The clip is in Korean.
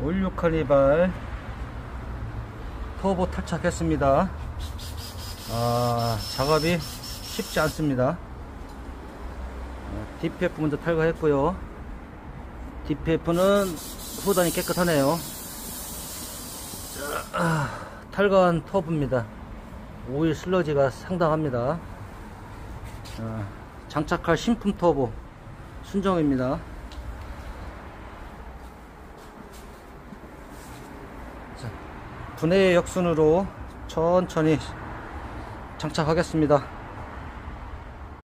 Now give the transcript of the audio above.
올류 카니발 터보 탈착했습니다. 작업이 쉽지 않습니다. DPF 먼저 탈거했고요. DPF는 후단이 깨끗하네요. 탈거한 터보입니다. 오일 슬러지가 상당합니다. 장착할 신품 터보 순정입니다. 분해 역순으로 천천히 장착하겠습니다.